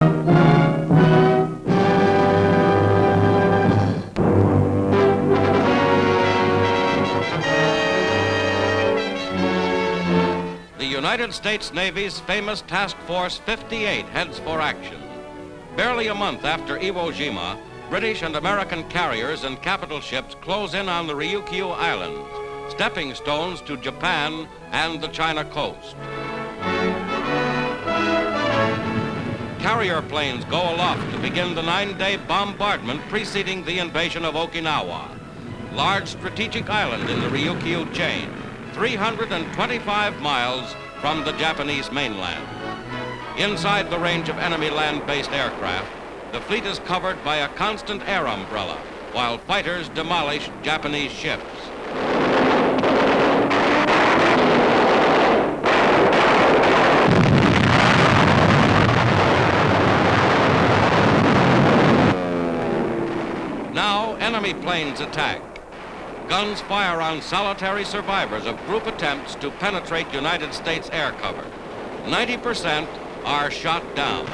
The United States Navy's famous Task Force 58 heads for action. Barely a month after Iwo Jima, British and American carriers and capital ships close in on the Ryukyu Islands, stepping stones to Japan and the China coast. Carrier planes go aloft to begin the 9-day bombardment preceding the invasion of Okinawa, large strategic island in the Ryukyu chain, 325 miles from the Japanese mainland. Inside the range of enemy land-based aircraft, the fleet is covered by a constant air umbrella, while fighters demolish Japanese ships. Now, enemy planes attack. Guns fire on solitary survivors of group attempts to penetrate United States air cover. 90% are shot down.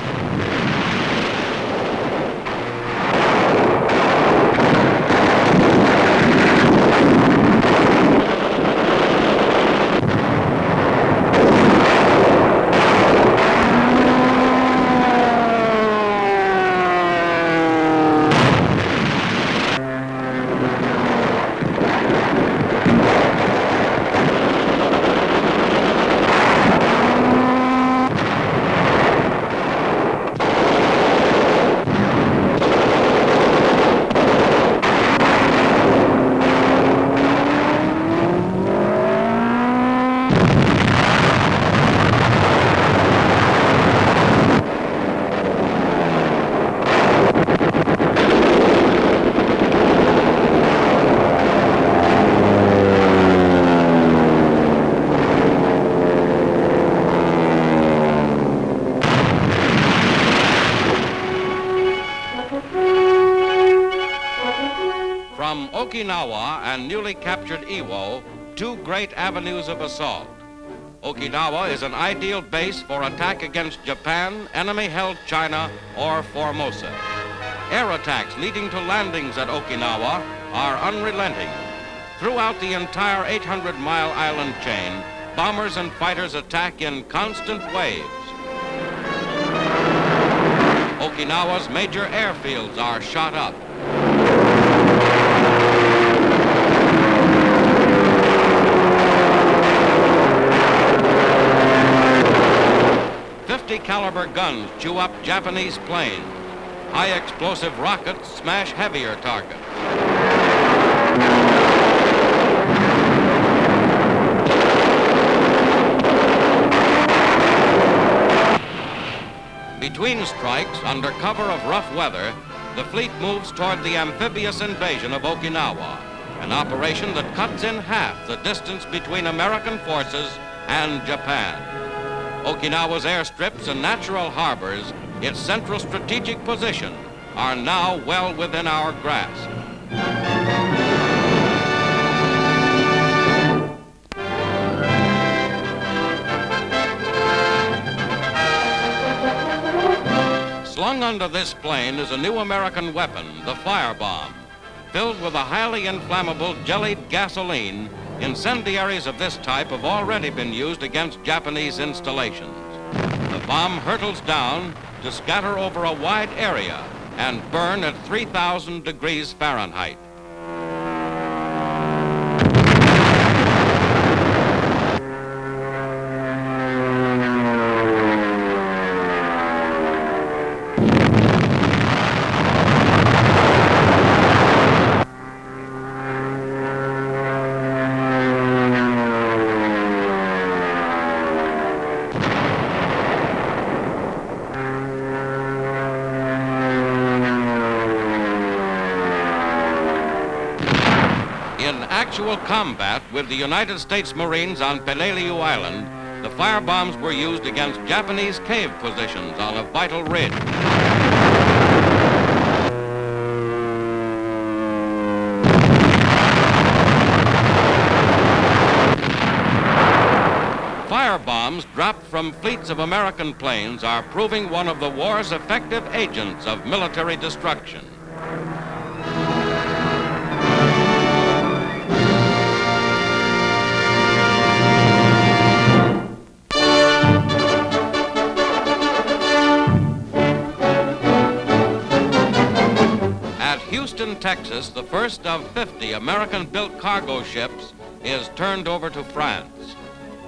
From Okinawa and newly captured Iwo, two great avenues of assault. Okinawa is an ideal base for attack against Japan, enemy-held China, or Formosa. Air attacks leading to landings at Okinawa are unrelenting. Throughout the entire 800-mile island chain, bombers and fighters attack in constant waves. Okinawa's major airfields are shot up. .50-caliber guns chew up Japanese planes. High-explosive rockets smash heavier targets. Between strikes, under cover of rough weather, the fleet moves toward the amphibious invasion of Okinawa, an operation that cuts in half the distance between American forces and Japan. Okinawa's airstrips and natural harbors, its central strategic position, are now well within our grasp. Slung under this plane is a new American weapon, the firebomb. Filled with a highly inflammable jellied gasoline, incendiaries of this type have already been used against Japanese installations. The bomb hurtles down to scatter over a wide area and burn at 3,000 degrees Fahrenheit. In actual combat with the United States Marines on Peleliu Island, the firebombs were used against Japanese cave positions on a vital ridge. Firebombs drown dropped from fleets of American planes are proving one of the war's effective agents of military destruction. At Houston, Texas, the first of 50 American-built cargo ships is turned over to France.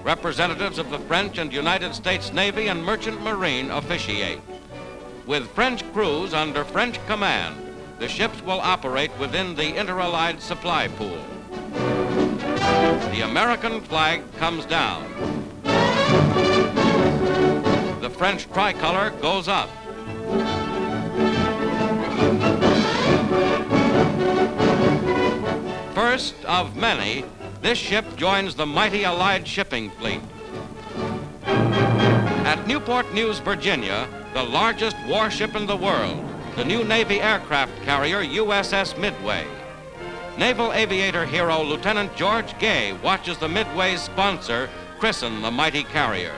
Representatives of the French and United States Navy and Merchant Marine officiate. With French crews under French command, the ships will operate within the Inter-Allied supply pool. The American flag comes down. The French tricolor goes up. First of many, this ship joins the mighty Allied shipping fleet. At Newport News, Virginia, the largest warship in the world, the new Navy aircraft carrier USS Midway. Naval aviator hero Lieutenant George Gay watches the Midway's sponsor christen the mighty carrier.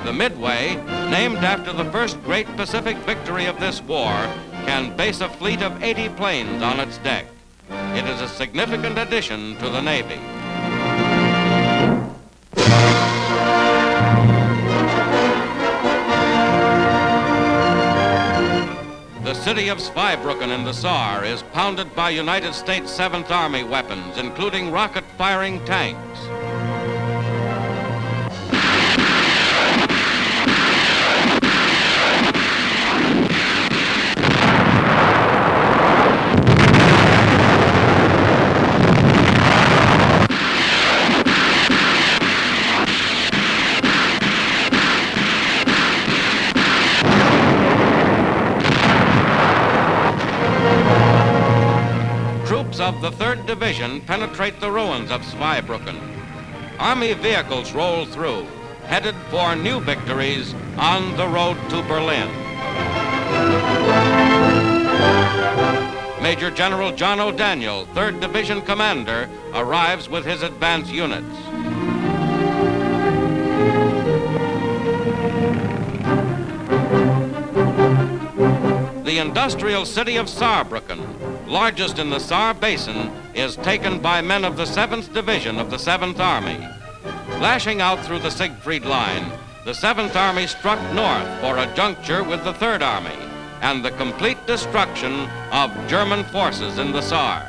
The Midway, named after the first great Pacific victory of this war, can base a fleet of 80 planes on its deck. It is a significant addition to the Navy. The city of Zweibrücken in the Saar is pounded by United States 7th Army weapons, including rocket-firing tanks. Of the 3rd Division penetrate the ruins of Zweibrücken. Army vehicles roll through, headed for new victories on the road to Berlin. Major General John O'Daniel, 3rd Division commander, arrives with his advance units. The industrial city of Saarbrücken, largest in the Saar Basin, is taken by men of the 7th Division of the 7th Army. Lashing out through the Siegfried Line, the 7th Army struck north for a juncture with the 3rd Army and the complete destruction of German forces in the Saar.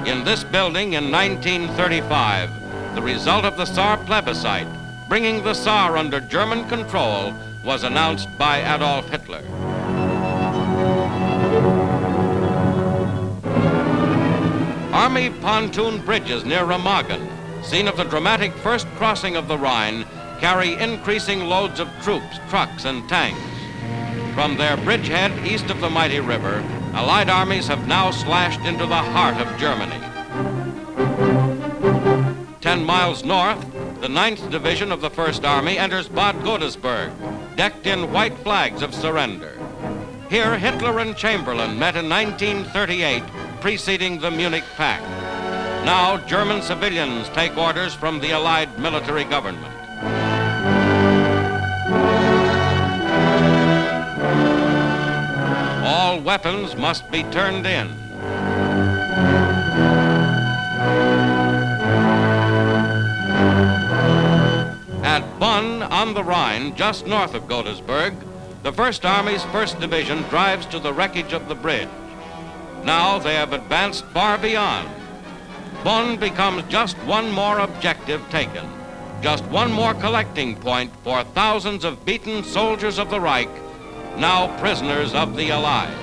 In this building in 1935, the result of the Saar plebiscite, bringing the Saar under German control, was announced by Adolf Hitler. Army pontoon bridges near Remagen, scene of the dramatic first crossing of the Rhine, carry increasing loads of troops, trucks, and tanks. From their bridgehead east of the mighty river, Allied armies have now slashed into the heart of Germany. 10 miles north, the 9th Division of the 1st Army enters Bad Godesberg, decked in white flags of surrender. Here, Hitler and Chamberlain met in 1938, preceding the Munich Pact. Now, German civilians take orders from the Allied military government. All weapons must be turned in. At Bonn on the Rhine, just north of Godesberg, the 1st Army's 1st Division drives to the wreckage of the bridge. Now they have advanced far beyond. Bonn becomes just one more objective taken, just one more collecting point for thousands of beaten soldiers of the Reich, now prisoners of the Allies.